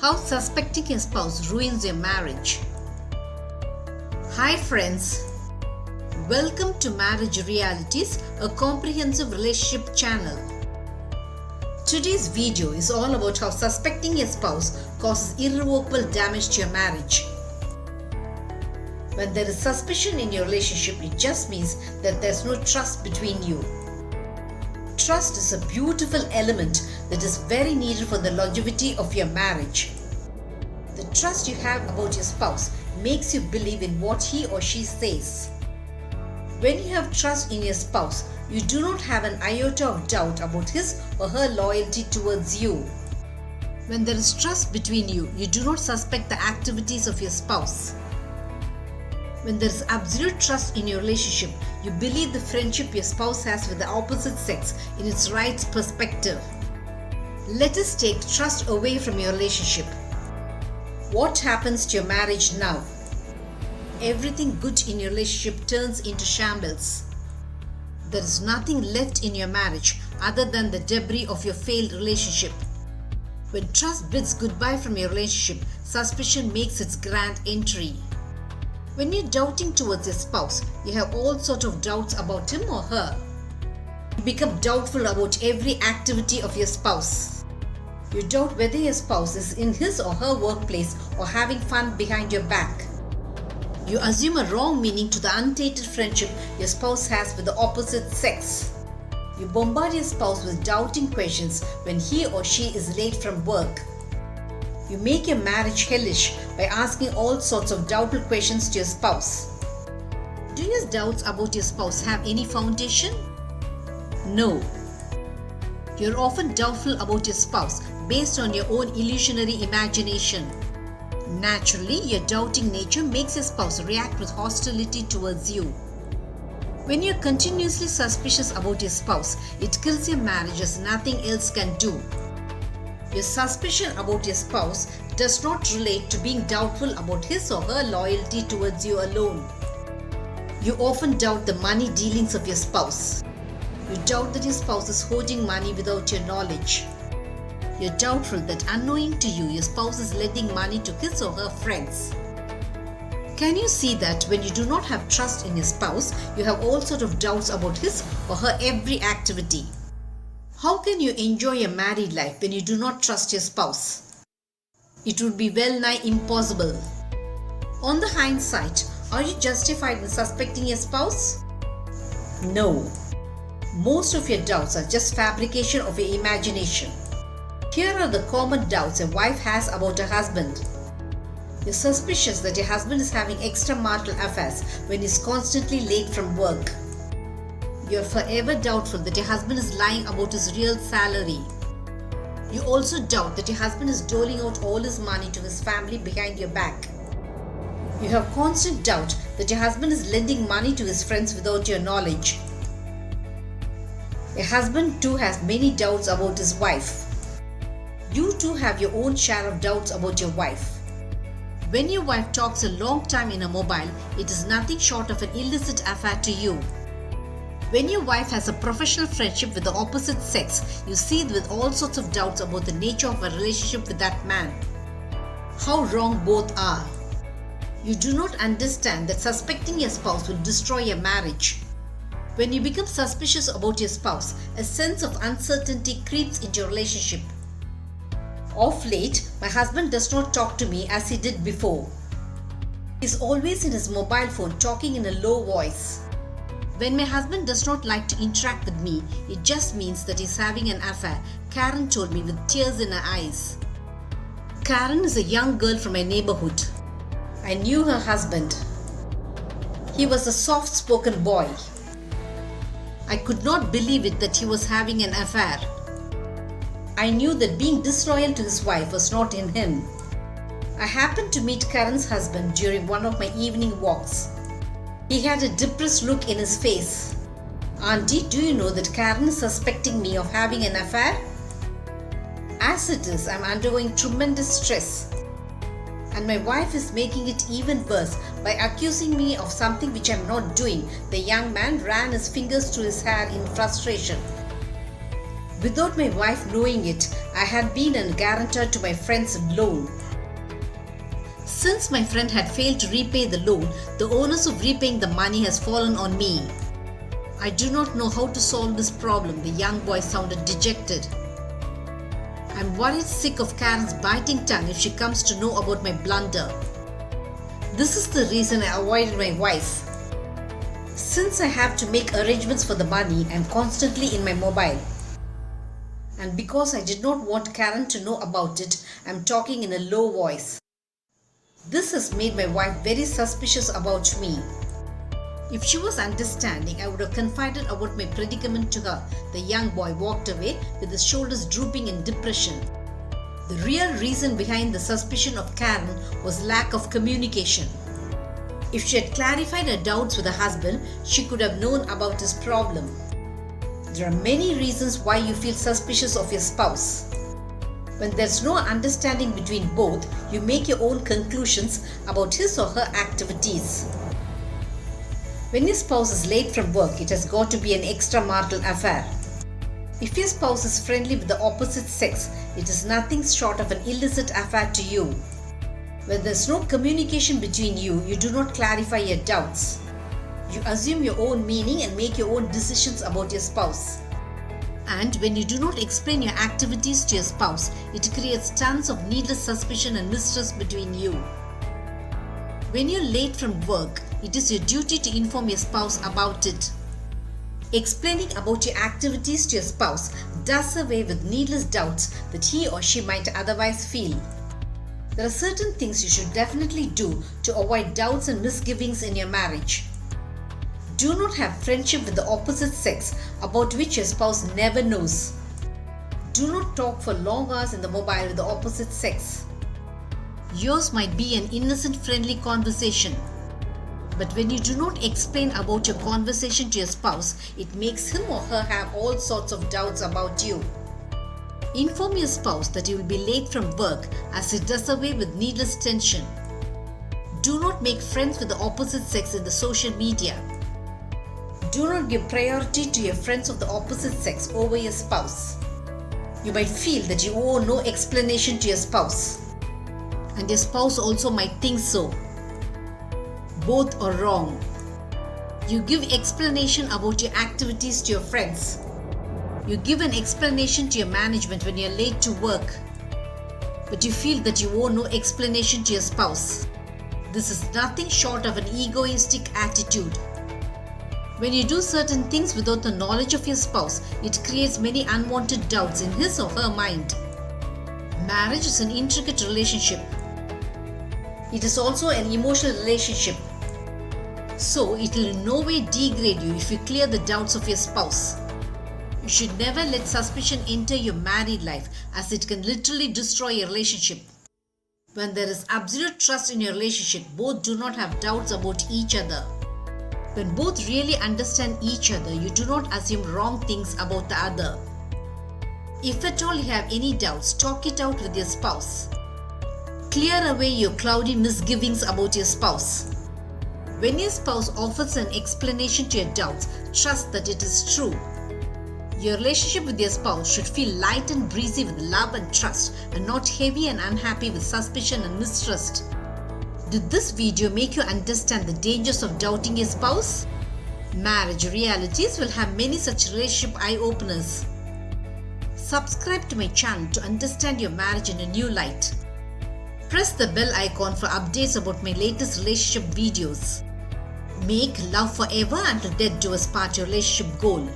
How suspecting a spouse ruins your marriage. Hi friends, welcome to Marriage Realities, a comprehensive relationship channel. Today's video is all about how suspecting a spouse causes irrevocable damage to your marriage. When there is suspicion in your relationship, it just means that there's no trust between you. Trust is a beautiful element that is very needed for the longevity of your marriage. The trust you have about your spouse makes you believe in what he or she says. When you have trust in your spouse, you do not have an iota of doubt about his or her loyalty towards you. When there is trust between you, you do not suspect the activities of your spouse. When there is absolute trust in your relationship, you believe the friendship your spouse has with the opposite sex in its right perspective. Let us take trust away from your relationship. What happens to your marriage now? Everything good in your relationship turns into shambles. There is nothing left in your marriage other than the debris of your failed relationship. When trust bids goodbye from your relationship, suspicion makes its grand entry. When you're doubting towards your spouse, you have all sorts of doubts about him or her. You become doubtful about every activity of your spouse. You doubt whether your spouse is in his or her workplace or having fun behind your back. You assume a wrong meaning to the untainted friendship your spouse has with the opposite sex. You bombard your spouse with doubting questions when he or she is late from work. You make your marriage hellish by asking all sorts of doubtful questions to your spouse. Do your doubts about your spouse have any foundation? No. You're often doubtful about your spouse based on your own illusionary imagination. Naturally, your doubting nature makes your spouse react with hostility towards you. When you're continuously suspicious about your spouse, it kills your marriage as nothing else can do. Your suspicion about your spouse does not relate to being doubtful about his or her loyalty towards you alone. You often doubt the money dealings of your spouse. You doubt that your spouse is hoarding money without your knowledge. You're doubtful that unknowing to you, your spouse is lending money to his or her friends. Can you see that when you do not have trust in your spouse, you have all sorts of doubts about his or her every activity? How can you enjoy your married life when you do not trust your spouse? It would be well nigh impossible. On the hindsight, are you justified in suspecting your spouse? No. Most of your doubts are just fabrication of your imagination. Here are the common doubts a wife has about her husband. You're suspicious that your husband is having extramarital affairs when he's constantly late from work. You're forever doubtful that your husband is lying about his real salary. You also doubt that your husband is doling out all his money to his family behind your back. You have constant doubt that your husband is lending money to his friends without your knowledge. Your husband too has many doubts about his wife. You too have your own share of doubts about your wife. When your wife talks a long time in a mobile, it is nothing short of an illicit affair to you. When your wife has a professional friendship with the opposite sex, you see it with all sorts of doubts about the nature of a relationship with that man. How wrong both are. You do not understand that suspecting your spouse will destroy your marriage. When you become suspicious about your spouse, a sense of uncertainty creeps into your relationship. Of late, my husband does not talk to me as he did before. He is always in his mobile phone talking in a low voice. When my husband does not like to interact with me, it just means that he's having an affair, Karen told me with tears in her eyes. Karen is a young girl from my neighborhood. I knew her husband. He was a soft-spoken boy. I could not believe it that he was having an affair. I knew that being disloyal to his wife was not in him. I happened to meet Karen's husband during one of my evening walks. He had a depressed look in his face. Auntie, do you know that Karen is suspecting me of having an affair? As it is, I'm undergoing tremendous stress. And my wife is making it even worse by accusing me of something which I'm not doing. The young man ran his fingers through his hair in frustration. Without my wife knowing it, I had been a guarantor to my friend's loan. Since my friend had failed to repay the loan, the onus of repaying the money has fallen on me. I do not know how to solve this problem, the young boy sounded dejected. I'm worried sick of Karen's biting tongue if she comes to know about my blunder. This is the reason I avoided my wife. Since I have to make arrangements for the money, I'm constantly in my mobile. And because I did not want Karen to know about it, I'm talking in a low voice. This has made my wife very suspicious about me. If she was understanding, I would have confided about my predicament to her. The young boy walked away with his shoulders drooping in depression. The real reason behind the suspicion of Karen was lack of communication. If she had clarified her doubts with her husband, she could have known about his problem. There are many reasons why you feel suspicious of your spouse. When there's no understanding between both, you make your own conclusions about his or her activities. When your spouse is late from work, it has got to be an extramarital affair. If your spouse is friendly with the opposite sex, it is nothing short of an illicit affair to you. When there's no communication between you, you do not clarify your doubts. You assume your own meaning and make your own decisions about your spouse. And when you do not explain your activities to your spouse, it creates tons of needless suspicion and mistrust between you. When you're late from work, it is your duty to inform your spouse about it. Explaining about your activities to your spouse does away with needless doubts that he or she might otherwise feel. There are certain things you should definitely do to avoid doubts and misgivings in your marriage. Do not have friendship with the opposite sex about which your spouse never knows. Do not talk for long hours in the mobile with the opposite sex. Yours might be an innocent, friendly conversation. But when you do not explain about your conversation to your spouse, it makes him or her have all sorts of doubts about you. Inform your spouse that you will be late from work, as it does away with needless tension. Do not make friends with the opposite sex in the social media. Do not give priority to your friends of the opposite sex over your spouse. You might feel that you owe no explanation to your spouse, and your spouse also might think so. Both are wrong. You give explanation about your activities to your friends. You give an explanation to your management when you are late to work, but you feel that you owe no explanation to your spouse. This is nothing short of an egoistic attitude. When you do certain things without the knowledge of your spouse, it creates many unwanted doubts in his or her mind. Marriage is an intricate relationship. It is also an emotional relationship. So it will in no way degrade you if you clear the doubts of your spouse. You should never let suspicion enter your married life, as it can literally destroy your relationship. When there is absolute trust in your relationship, both do not have doubts about each other. When both really understand each other, you do not assume wrong things about the other. If at all you have any doubts, talk it out with your spouse. Clear away your cloudy misgivings about your spouse. When your spouse offers an explanation to your doubts, trust that it is true. Your relationship with your spouse should feel light and breezy with love and trust, and not heavy and unhappy with suspicion and mistrust. Did this video make you understand the dangers of doubting your spouse? Marriage Realities will have many such relationship eye-openers. Subscribe to my channel to understand your marriage in a new light. Press the bell icon for updates about my latest relationship videos. Make love forever until death do us part your relationship goal.